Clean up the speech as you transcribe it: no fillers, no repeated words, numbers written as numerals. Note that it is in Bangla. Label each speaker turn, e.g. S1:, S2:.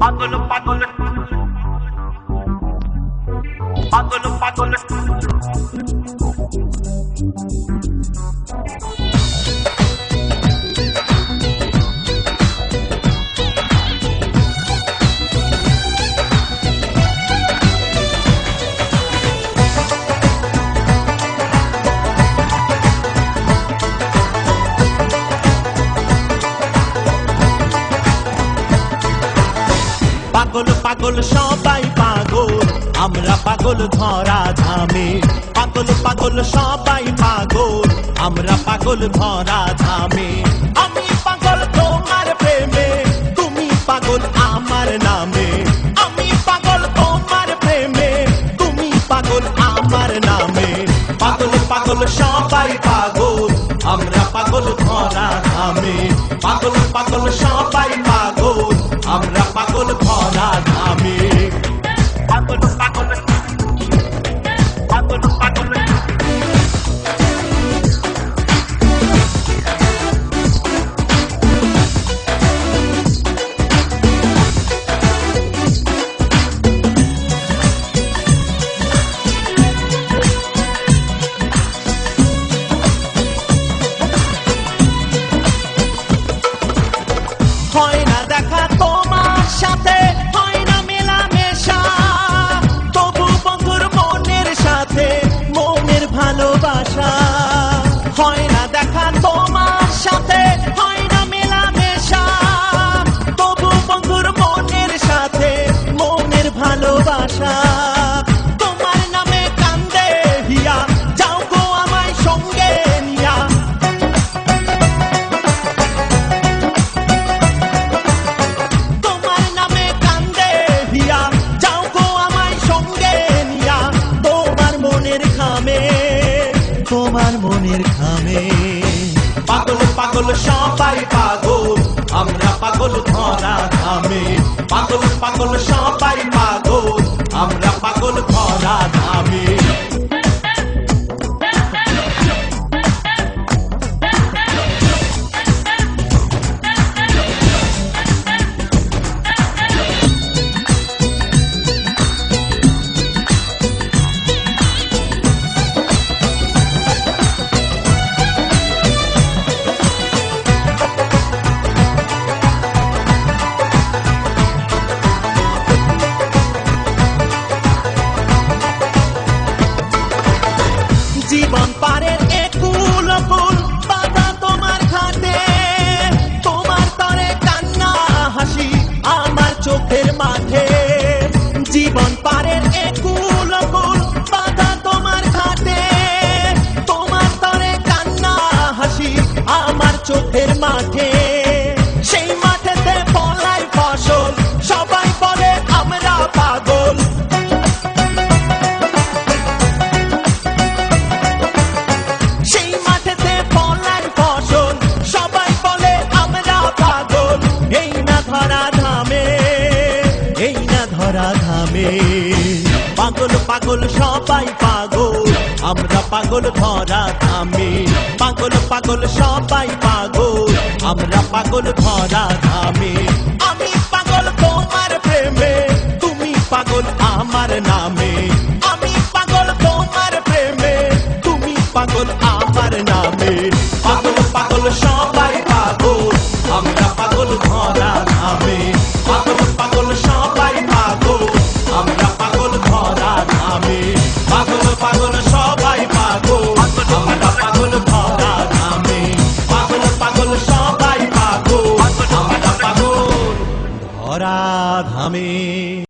S1: পাগল পাগল পাগল পাগল পাগল পাগল সবাই পাগল আমরা পাগল ধরা ধামে পাগল পাগল সবাই পাগল আমরা পাগল ধরা ধামে আমি পাগল তোমার প্রেমে তুমি পাগল আমার নামে আমি পাগল তোমার প্রেমে তুমি পাগল আমার নামে পাগল পাগল সবাই পাগল আমরা পাগল ধরা ধামে পাগল পাগল সবাই পাগল আমরা পাগল ধরা ধামে পাগল পাগল পাগল পাগল হয় না দেখা তোমার সাথে হয় না মেলামেশা তবু বন্ধুর মনের সাথে মনের ভালোবাসা হয় না দেখা তোমার সাথে হয় না মেলামেশা তবু বন্ধুর মনের সাথে মনের ভালোবাসা তোমার নামে কান্দে হিয়া যাও গো আমায় সঙ্গে নিয়া তোমার মনের খামে পাগল পাগল সবাই পাগল আমরা পাগল ধরা ধামে পাগল পাগল সবাই পাগল আমরা পাগল ধরা ধামে জীবন পারের একুল অকুল বাধা তোমার ঘাটে তোমার তরে কান্না হাসি আমার চোখের মাঠে জীবন পারের একুল অকুল বাধা তোমার ঘাটে তোমার তরে কান্না হাসি আমার চোখের মাঠে সেই মাঠেতে ফলাই ফসল সবাই বলে আমরা পাগল পাগল পাগল সবাই পাগল আমরা পাগল ধরা ধামে পাগল পাগল সবাই পাগল আমরা পাগল ধরা ধামে আমি পাগল তোমার প্রেমে তুমি পাগল আমার নামে আমি পাগল তোমার প্রেমে তুমি পাগল আমার নামে পাগল পাগল সবাই পাগল আমরা পাগল ধরা ধামে পাগল পাগল সবাই পাগল আমরা পাগল ধরা ধামে পাগল পাগল সবাই পাগল আমরা পাগল ধরা ধামে পাগল পাগল সবাই পাগল আমরা পাগল ধরা ধামে।